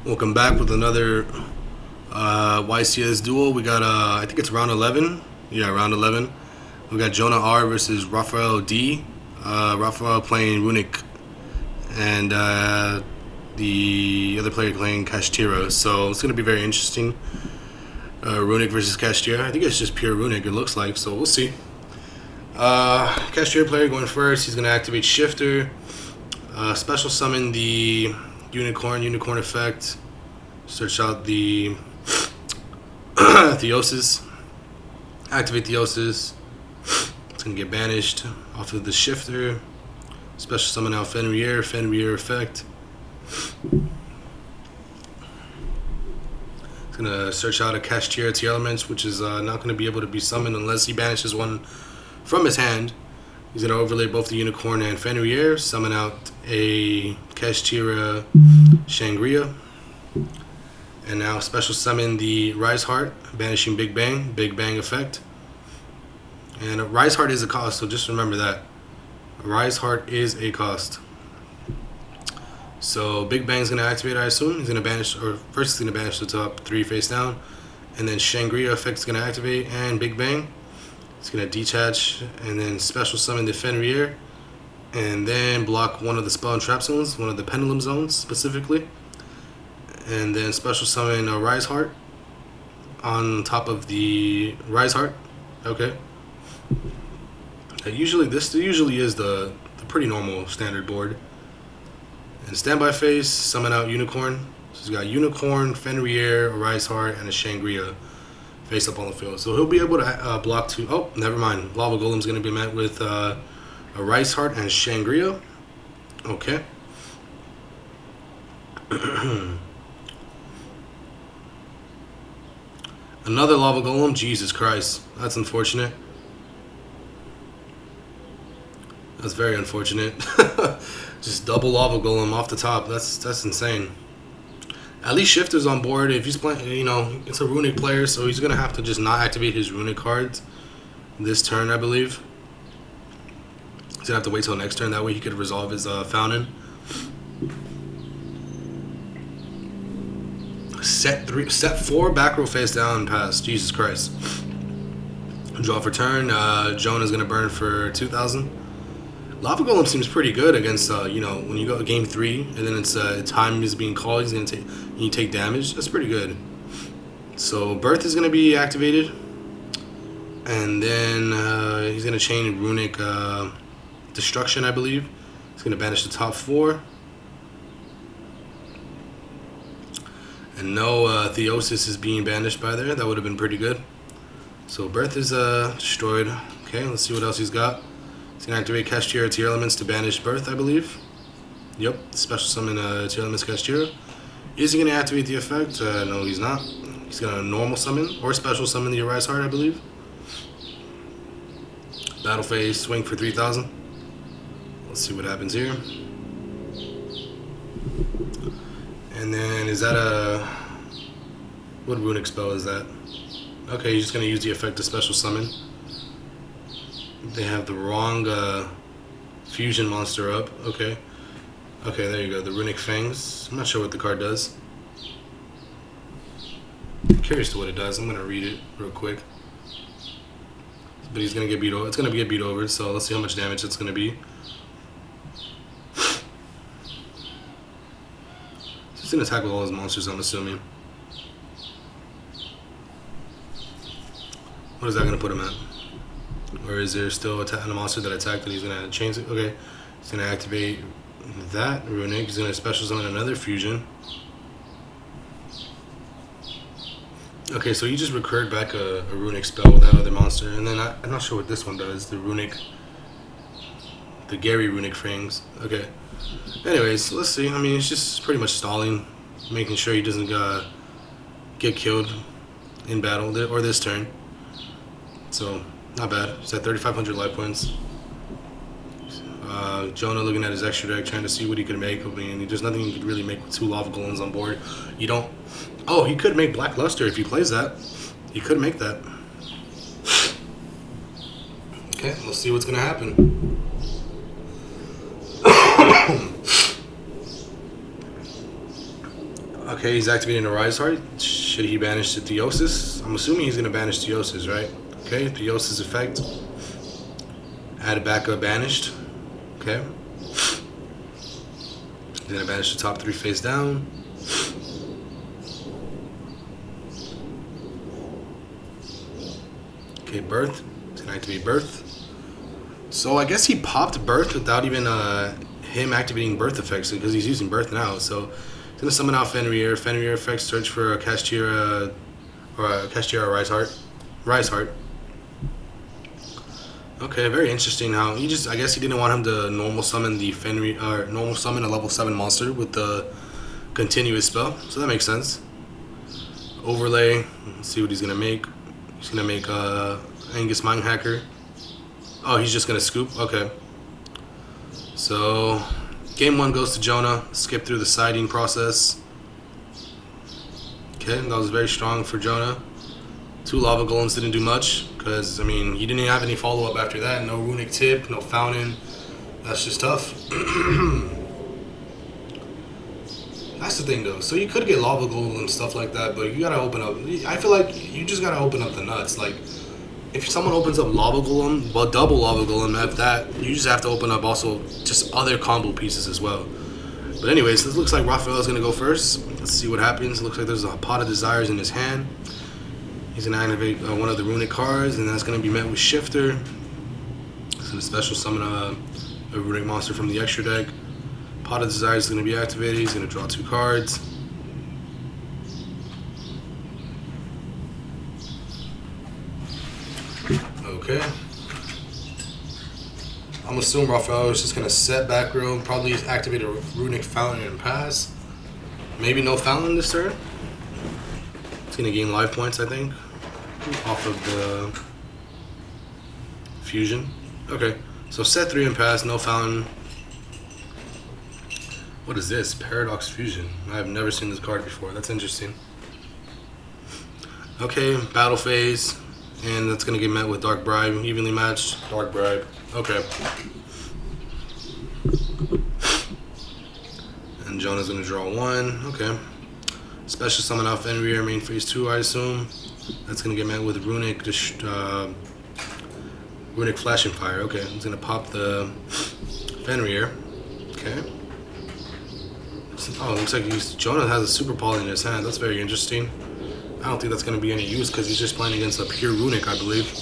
Welcome back with another YCS duel. We got, I think it's round 11. Yeah, round 11. We got Jonah R versus Raphael D. Raphael playing RUNICK, and the other player playing KASHTIRA. So it's going to be very interesting. RUNICK versus KASHTIRA. I think it's just pure RUNICK, it looks like, so we'll see. KASHTIRA player going first. He's going to activate Shifter. Special summon the unicorn effect. Search out the Theosis. Activate Theosis. It's gonna get banished off of the Shifter. Special summon out Fenrir effect. It's gonna search out a KASHTIRA T elements, which is not gonna be able to be summoned unless he banishes one from his hand. He's gonna overlay both the unicorn and Fenrir, summon out a KASHTIRA Shangria. And now special summon the Rise Heart, banishing Big Bang effect. And Rise Heart is a cost, so just remember that. Rise Heart is a cost. So Big Bang's gonna activate, I assume. He's gonna banish, or first he's gonna banish the top 3 face down. And then Shangria effect's gonna activate, and Big Bang. It's gonna detach, and then special summon the Fenrir. And then block one of the spell and trap zones, one of the pendulum zones specifically. And then special summon a Rise Heart on top of the Rise Heart. Okay. This usually is the pretty normal standard board. And standby phase, summon out Unicorn. So he's got Unicorn, Fenrir, a Rise Heart, and a Shangria face up on the field. So he'll be able to block 2. Oh, never mind. Lava Golem's going to be met with a Rise Heart and Shangria. Okay. Another Lava Golem? Jesus Christ. That's unfortunate. That's very unfortunate. Just double Lava Golem off the top. That's insane. At least Shifter's on board. If he's playing, it's a RUNICK player, so he's going to have to just not activate his RUNICK cards this turn, I believe. He's going to have to wait till next turn. That way he could resolve his Fountain. Set 4, back row face down, pass. Jesus Christ. Draw for turn. Jonah's gonna burn for 2,000. Lava Golem seems pretty good against when you go to game 3 and then it's time is being called. He's gonna take damage. That's pretty good. So Birth is gonna be activated, and then he's gonna chain RUNICK Destruction, I believe. He's gonna banish the top 4. And no Theosis is being banished by there. That would have been pretty good. So Birth is destroyed. Okay, let's see what else he's got. He's going to activate KASHTIRA Tier Elements to banish Birth, I believe. Yep, special summon Tier Elements KASHTIRA. Is he going to activate the effect? No, he's not. He's going to normal summon or special summon the Rise Heart, I believe. Battle phase, swing for 3,000. Let's see what happens here. And then, is that what RUNICK spell is that? Okay, he's just going to use the effect of special summon. They have the wrong fusion monster up. Okay. Okay, there you go. The RUNICK Fangs. I'm not sure what the card does. I'm curious to what it does. I'm going to read it real quick. But he's going to get beat over. It's going to get beat over, so let's see how much damage it's going to be. He's going to attack with all his monsters, I'm assuming. What is that going to put him at? Or is there still a monster that attacked that he's going to change it? Okay. He's going to activate that RUNICK. He's going to special summon another fusion. Okay, so he just recurred back a RUNICK spell with that other monster. And then I'm not sure what this one does. The RUNICK. The Gary RUNICK Fangs. Okay. Anyways, let's see. I mean, it's just pretty much stalling, making sure he doesn't get killed in battle or this turn. So, not bad. He's at 3,500 life points. Jonah looking at his extra deck, trying to see what he could make. I mean, there's nothing he could really make with 2 Lava Golems on board. You don't... Oh, he could make Black Luster if he plays that. He could make that. Okay, let's see what's going to happen. Okay, he's activating the Rise Heart. Should he banish the Theosis? I'm assuming he's gonna banish Theosis, right? Okay, Theosis effect. Add a backup banished. Okay. He's gonna banish the top 3 face down. Okay, Birth. He's gonna activate Birth. So I guess he popped Birth without even him activating Birth effects because he's using Birth now. So he's gonna summon out Fenrir. Fenrir effects search for a KASHTIRA or a KASHTIRA Rise Heart. Rise Heart. Okay, very interesting how he just, I guess he didn't want him to normal summon the Fenrir, or normal summon a level 7 monster with the continuous spell. So that makes sense. Overlay, let's see what he's gonna make. He's gonna make Angus Mind Hacker. Oh, he's just gonna scoop? Okay. So, game 1 goes to Jonah. Skip through the siding process. Okay, that was very strong for Jonah. 2 Lava Golems didn't do much. Because, I mean, he didn't have any follow-up after that. No Runic Tip, no Fountain. That's just tough. That's the thing, though. So you could get Lava Golem and stuff like that, but you gotta open up. I feel like you just gotta open up the nuts. Like, if someone opens up Lava Golem, well, double Lava Golem, after that, you just have to open up also just other combo pieces as well. But anyways, this looks like Raphael's gonna go first. Let's see what happens. It looks like there's a Pot of Desires in his hand. He's going to activate one of the Runic cards, and that's going to be met with Shifter. He's going to special summon a Runic monster from the extra deck. Pot of Desire is going to be activated. He's going to draw 2 cards. Okay. I'm assuming Raphael is just going to set back row, probably activate a Runic Fountain and pass. Maybe no Fountain this turn. It's going to gain life points, I think, off of the fusion. Okay, so set 3 and pass, no Fountain. What is this? Paradox Fusion. I have never seen this card before. That's interesting. Okay, battle phase, and that's going to get met with Dark Bribe. Evenly matched, Dark Bribe. Okay. And Jonah's going to draw 1. Okay. Special summon out Fenrir, main phase 2, I assume. That's gonna get met with Runic, Runic Flash and Fire. Okay, he's gonna pop the Fenrir. Okay. Oh, it looks like Jonah has a Super Poly in his hand. That's very interesting. I don't think that's gonna be any use because he's just playing against a pure Runic, I believe.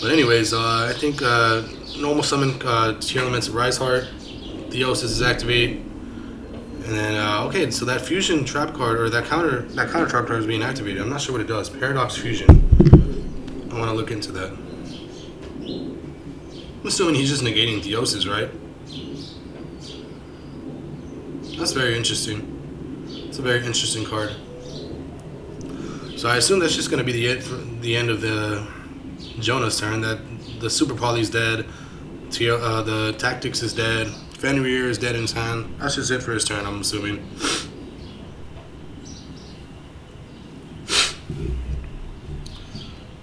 But anyways, I think normal summon Tier Elements Rise Heart. Theosis is activate. And then, okay, so that fusion trap card, or that counter trap card is being activated. I'm not sure what it does. Paradox Fusion. I want to look into that. I'm assuming he's just negating Theosis, right? That's very interesting. It's a very interesting card. So I assume that's just going to be the end of the Jonah's turn. That the Super Poly's dead. The Tactics is dead. Fenrir is dead in his hand. That's just it for his turn, I'm assuming.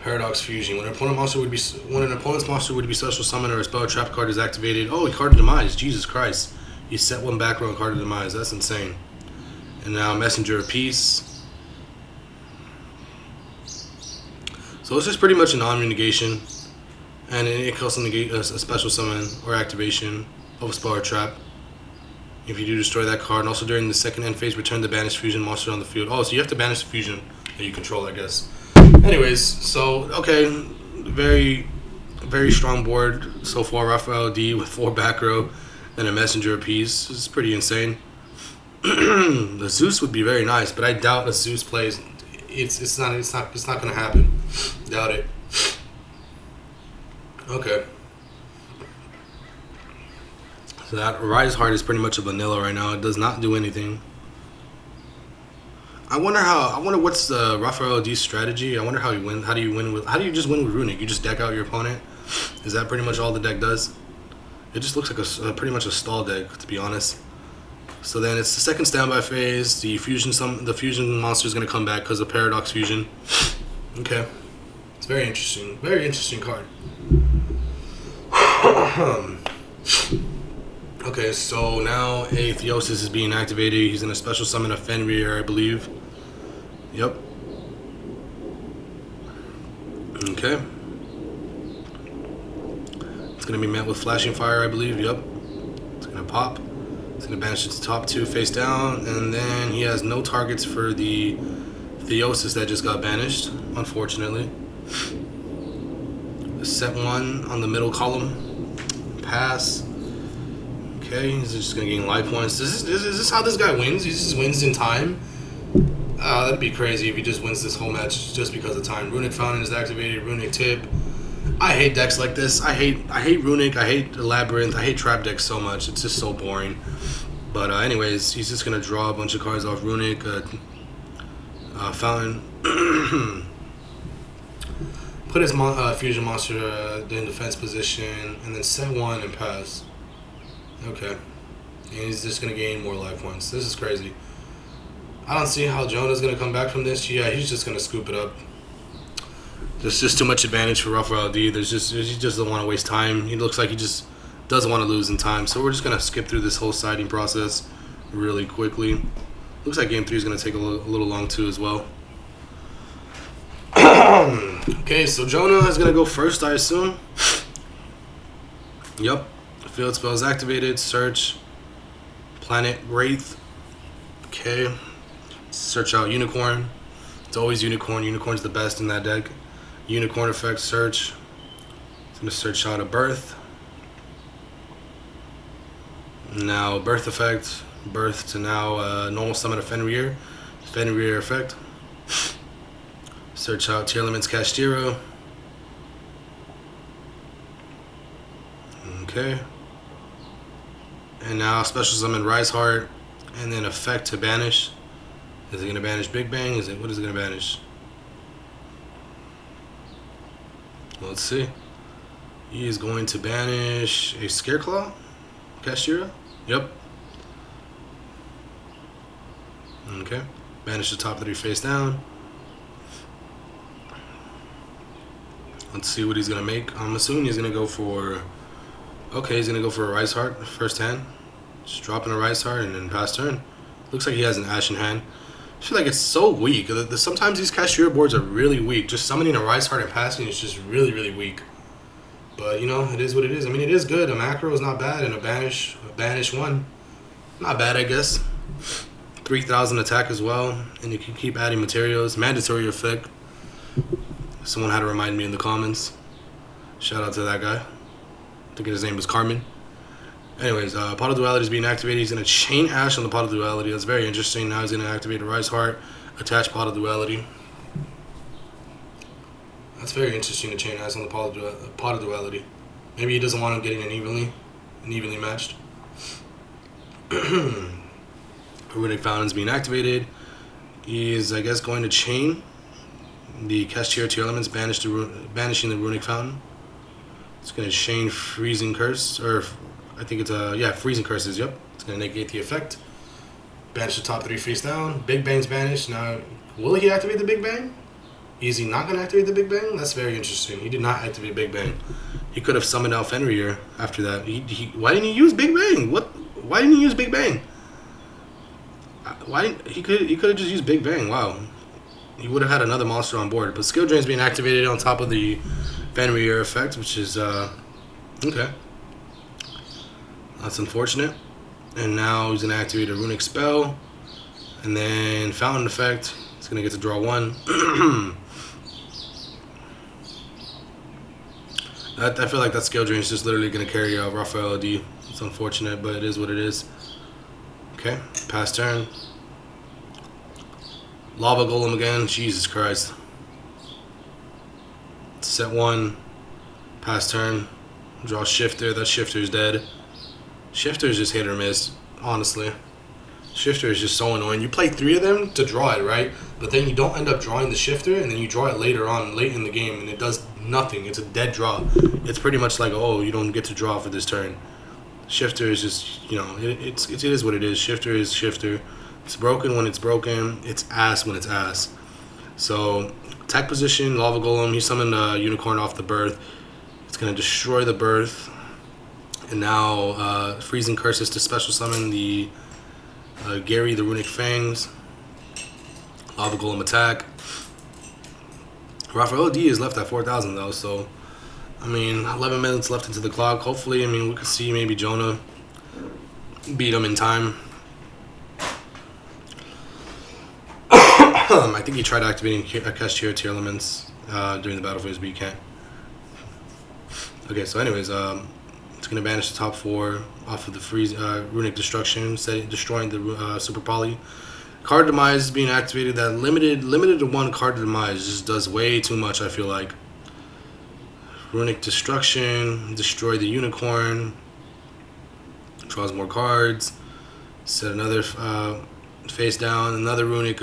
Paradox Fusion. When an opponent's monster would be special summoned or a spell trap card is activated. Oh, he carded Demise. Jesus Christ. He set 1 back row and carded Demise. That's insane. And now Messenger of Peace. So it's just pretty much a non-renegation. And it can also negate a special summon or activation of a spell or trap if you do destroy that card. And also during the second end phase, return the banished fusion monster on the field. Oh, so you have to banish the fusion that you control, I guess. Anyways, so okay, very, very strong board so far. Raphael D with 4 back row and a Messenger of Peace. It's pretty insane. The Zeus would be very nice, but I doubt a Zeus plays. It's not gonna happen. Doubt it. Okay. So that Rise Heart is pretty much a vanilla right now. It does not do anything. I wonder what's the Raphael D's strategy. I wonder how he win. How do you just win with Runic? You just deck out your opponent. Is that pretty much all the deck does? It just looks like pretty much a stall deck, to be honest. So then it's the second standby phase. The fusion monster is gonna come back because of Paradox Fusion. Okay, it's very interesting. Very interesting card. Okay, so now Atheosis is being activated. He's gonna special summon a Fenrir, I believe. Yep. Okay. It's gonna be met with Flashing Fire, I believe. Yep. It's gonna pop. It's gonna banish its top 2 face down, and then he has no targets for the Theosis that just got banished, unfortunately. Set 1 on the middle column. Pass. Okay, he's just gonna gain life points. Is this how this guy wins? He just wins in time? That'd be crazy if he just wins this whole match just because of time. Runic Fountain is activated. Runic Tip. I hate decks like this. I hate Runic. I hate Labyrinth. I hate trap decks so much. It's just so boring. But anyways, he's just gonna draw a bunch of cards off Runic Fountain. Put his fusion monster in defense position, and then set 1 and pass. Okay, and he's just gonna gain more life points. This is crazy. I don't see how Jonah's gonna come back from this. Yeah, he's just gonna scoop it up. There's just too much advantage for Raphael D. He just doesn't want to waste time. He looks like he just doesn't want to lose in time. So we're just gonna skip through this whole siding process really quickly. Looks like game 3 is gonna take a little long too as well. Okay, so Jonah is gonna go first, I assume. Yep. Field spell is activated. Search Planet Wraith. Okay. Search out Unicorn. It's always Unicorn. Unicorn's the best in that deck. Unicorn effect, search. It's going to search out a Birth. Now, Birth effect. Birth to now normal summon a Fenrir. Fenrir effect. Search out Tier Elements KASHTIRA. Okay. And now special summon Rise Heart. And then effect to banish. Is it going to banish Big Bang? What is it going to banish? Let's see. He is going to banish a Scareclaw? KASHTIRA? Yep. Okay. Banish the top 3 face down. Let's see what he's going to make. I'm assuming he's going to go for... Okay, he's going to go for a Rise Heart first hand. Just dropping a Rise Heart and then pass turn. Looks like he has an Ash in hand. I feel like it's so weak. Sometimes these KASHTIRA boards are really weak. Just summoning a Rise Heart and passing is just really, really weak. But, you know, it is what it is. I mean, it is good. A macro is not bad, and a banish 1. Not bad, I guess. 3,000 attack as well. And you can keep adding materials. Mandatory effect. Someone had to remind me in the comments. Shout out to that guy. I think his name was Carmen. Anyways, Pot of Duality is being activated. He's going to chain Ash on the Pot of Duality. That's very interesting. Now he's going to activate a Rise Heart, attach Pot of Duality. That's very interesting to chain Ash on the Pot of Duality. Maybe he doesn't want him getting evenly matched. Runic Fountain's being activated. He is, I guess, going to chain the KASHTIRA Tier Elements, banishing the Runic Fountain. It's going to chain Freezing Curse, or I think it's Freezing Curses. Yep, it's going to negate the effect. Banish the top 3 face down. Big Bang's banished. Now, will he activate the Big Bang? Is he not going to activate the Big Bang? That's very interesting. He did not activate Big Bang. He could have summoned out Fenrir after that. Why didn't he use Big Bang? Why didn't he use Big Bang? He could have just used Big Bang. Wow, he would have had another monster on board. But Skill Drain's being activated on top of the Fenrir effect, which is okay. That's unfortunate. And now he's gonna activate a Runic spell, and then Fountain effect. He's gonna get to draw 1. I feel like that Skill Drain is just literally gonna carry out Raphael D. It's unfortunate, but it is what it is. Okay, pass turn. Lava Golem again. Jesus Christ. Set 1. Pass turn. Draw Shifter. That Shifter is dead. Shifter is just hit or miss, honestly. Shifter is just so annoying. You play 3 of them to draw it, right? But then you don't end up drawing the Shifter, and then you draw it later on, late in the game, and it does nothing. It's a dead draw. It's pretty much like, oh, you don't get to draw for this turn. Shifter is just, you know, it is what it is. Shifter is Shifter. It's broken when it's broken. It's ass when it's ass. So, attack position, Lava Golem. He summoned a Unicorn off the Birth. It's going to destroy the Birth. And now freezing curses to special summon the Gary the Runic Fangs. Lava Golem attack. Raphael D is left at 4,000 though, so I mean 11 minutes left into the clock. Hopefully, I mean we could see maybe Jonah beat him in time. I think he tried activating KASHTIRA tier elements during the battle phase, but you can't. Okay, so anyways, it's gonna banish the top 4 off of the freeze Runic Destruction, destroying the Super Poly. Card Demise is being activated. That limited to 1 card demise just does way too much, I feel like. Runic Destruction, destroy the Unicorn, draws more cards, set another face down, another Runic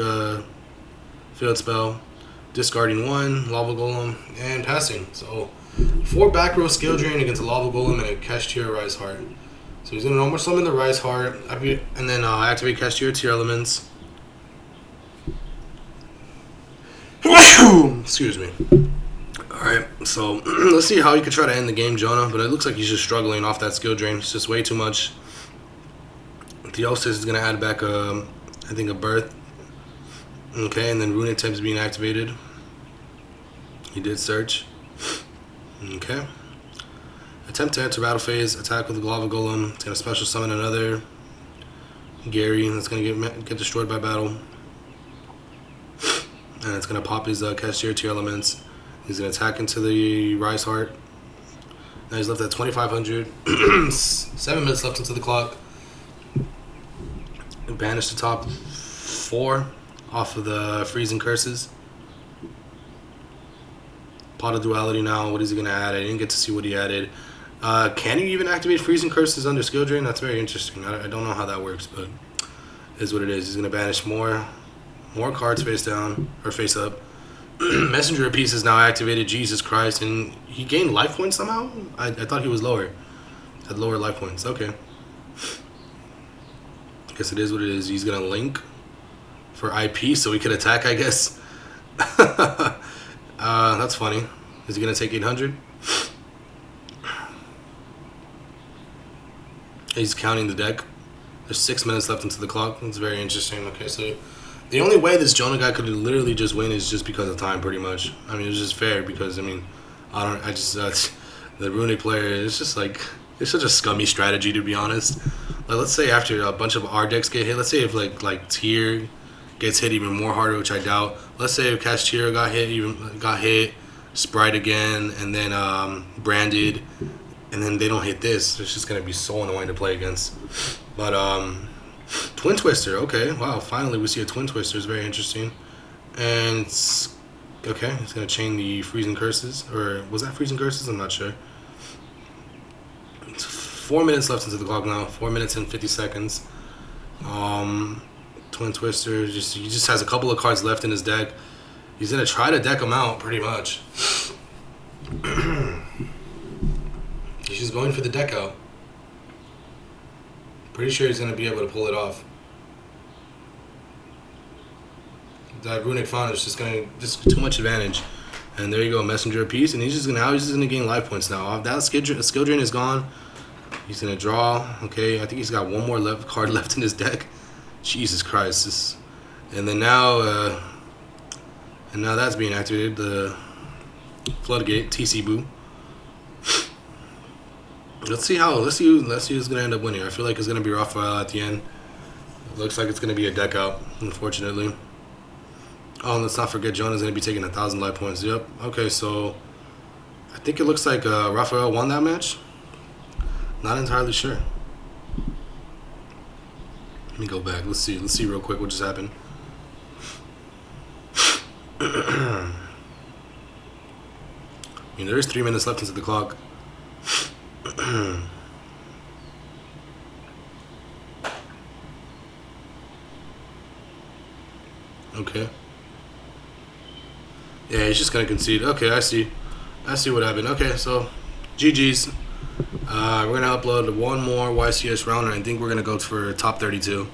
field spell, discarding 1, Lava Golem, and passing. So 4 back row skill drain against a Lava Golem and a KASHTIRA Rise Heart. So he's gonna normal summon the Rise Heart, and then activate KASHTIRA tier elements. Excuse me. Alright, so let's see how he could try to end the game, Jonah, but it looks like he's just struggling off that skill drain. It's just way too much. Theosis is going to add back, I think, a Birth. Okay, and then Runic Type is being activated. He did search. Okay. Attempt to enter battle phase, attack with the Lava Golem. It's going to special summon another Gary that's going to get destroyed by battle. And it's going to pop his KASHTIRA tier elements. He's going to attack into the Rise Heart. Now he's left at 2,500. 7 minutes left into the clock. Banish the top 4 off of the freezing curses. Pot of Duality now. What is he going to add? I didn't get to see what he added. Can you even activate freezing curses under skill drain? That's very interesting. I don't know how that works, but it is what it is. He's going to banish more cards face down or face up. Messenger of Peace is now activated. Jesus Christ. And he gained life points somehow? I thought he was lower. Had lower life points. Okay. Guess it is what it is. He's going to link for IP so he could attack, I guess. That's funny. Is he going to take 800? He's counting the deck. There's 6 minutes left into the clock. It's very interesting. Okay, so the only way this Jonah guy could literally just win is just because of time, pretty much. I mean, it's just fair because, I mean, the Runic player is just like, it's such a scummy strategy, to be honest. Like, let's say after a bunch of our decks get hit, let's say if like tier gets hit even more harder, which I doubt. Let's say if KASHTIRA got hit, Sprite again, and then Branded, and then they don't hit this. It's just gonna be so annoying to play against. But Twin Twister, okay, wow, finally we see a Twin Twister. It's very interesting. And okay, it's gonna chain the freezing curses, or was that freezing curses? I'm not sure. It's 4 minutes left into the clock now. 4 minutes and 50 seconds. Twin Twister he just has a couple of cards left in his deck. He's gonna try to deck them out pretty much. He's just going for the deck out. Pretty sure he's gonna be able to pull it off. That Runic Fauna is just too much advantage. And there you go, Messenger of Peace, and he's just gonna gain life points now. That skill drain is gone. He's gonna draw. Okay, I think he's got one more card left in his deck. Jesus Christ! And then now, that's being activated. The Floodgate TC Boo. Let's see who's gonna end up winning. I feel like it's gonna be Raphael at the end. It looks like it's gonna be a deck out, unfortunately. Oh, and let's not forget Jonah's gonna be taking 1,000 life points. Yep. Okay, so I think it looks like Raphael won that match. Not entirely sure. Let me go back. Let's see real quick what just happened. I mean, there is 3 minutes left into the clock. Okay. Yeah, he's just gonna concede. Okay, I see what happened. Okay, so GG's. We're gonna upload one more YCS round, and I think we're gonna go for top 32.